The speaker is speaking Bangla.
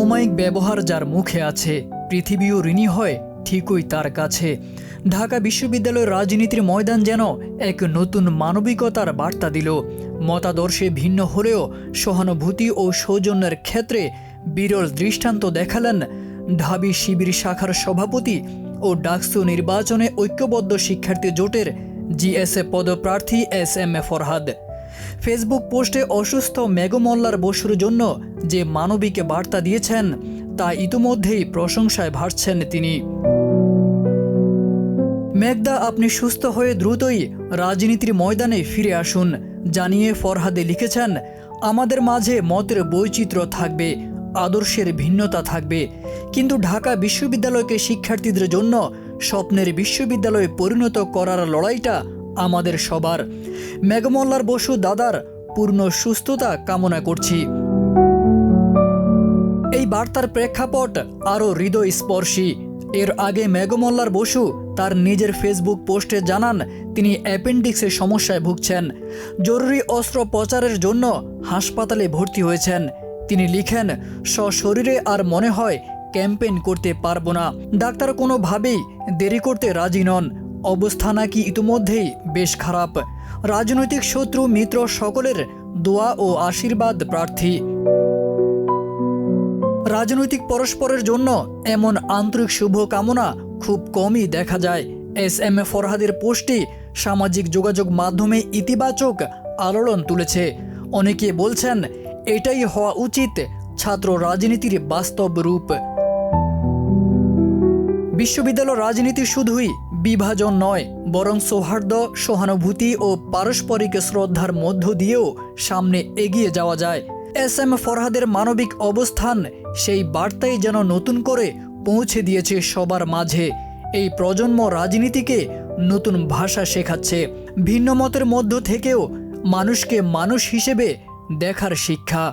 অমায়িক ব্যবহার যার মুখে আছে, পৃথিবীও ঋণী হয় ঠিকই তার কাছে। ঢাকা বিশ্ববিদ্যালয়ের রাজনীতির ময়দান যেন এক নতুন মানবিকতার বার্তা দিল। মতাদর্শে ভিন্ন হলেও সহানুভূতি ও সৌজন্যের ক্ষেত্রে বিরল দৃষ্টান্ত দেখালেন ঢাবি শিবির শাখার সভাপতি ও ডাকসু নির্বাচনে ঐক্যবদ্ধ শিক্ষার্থী জোটের জিএসএ পদপ্রার্থী SM ফরহাদ। ফেসবুক পোস্টে অসুস্থ মেঘমল্লার বসুর জন্য যে মানবিক বার্তা দিয়েছেন তা ইতিমধ্যেই প্রশংসায় ভাসছেন তিনি। মেঘদা, আপনি সুস্থ হয়ে দ্রুতই রাজনীতির ময়দানে ফিরে আসুন জানিয়ে ফরহাদে লিখেছেন, আমাদের মাঝে মতের বৈচিত্র্য থাকবে, আদর্শের ভিন্নতা থাকবে, কিন্তু ঢাকা বিশ্ববিদ্যালয়কে শিক্ষার্থীদের জন্য স্বপ্নের বিশ্ববিদ্যালয়ে পরিণত করার লড়াইটা আমাদের সবার। মেঘমল্লার বসু দাদার পূর্ণ সুস্থতা কামনা করছি। এই বার্তার প্রেক্ষাপট আরও হৃদয়স্পর্শী। এর আগে মেঘমল্লার বসু তার নিজের ফেসবুক পোস্টে জানান তিনি অ্যাপেন্ডিক্সের সমস্যায় ভুগছেন, জরুরি অস্ত্রোপচারের জন্য হাসপাতালে ভর্তি হয়েছেন। তিনি লিখেন, সশরীরে আর মনে হয় ক্যাম্পেইন করতে পারবো না। ডাক্তার কোনোভাবেই দেরি করতে রাজি নন। অবস্থা নাকি ইতিমধ্যেই বেশ খারাপ। রাজনৈতিক শত্রু মিত্র সকলের দোয়া ও আশীর্বাদ প্রার্থী। রাজনৈতিক পরস্পরের জন্য এমন আন্তরিক শুভকামনা খুব কমই দেখা যায়। SM ফরহাদের পোস্টটি সামাজিক যোগাযোগ মাধ্যমে ইতিবাচক আলোড়ন তুলেছে। অনেকে বলছেন এটাই হওয়া উচিত ছাত্র রাজনীতির বাস্তব রূপ। বিশ্ববিদ্যালয় রাজনীতি শুধুই বিভাজন নয়, বরং সৌহার্দ্য, সহানুভূতি ও পারস্পরিক শ্রদ্ধার মধ্য দিয়েও সামনে এগিয়ে যাওয়া যায়। SM ফরহাদের মানবিক অবস্থান সেই বার্তাই যেন নতুন করে পৌঁছে দিয়েছে সবার মাঝে। এই প্রজন্ম রাজনীতিকে নতুন ভাষা শেখাচ্ছে, ভিন্ন মতের মধ্য থেকেও মানুষকে মানুষ হিসেবে দেখার শিক্ষা।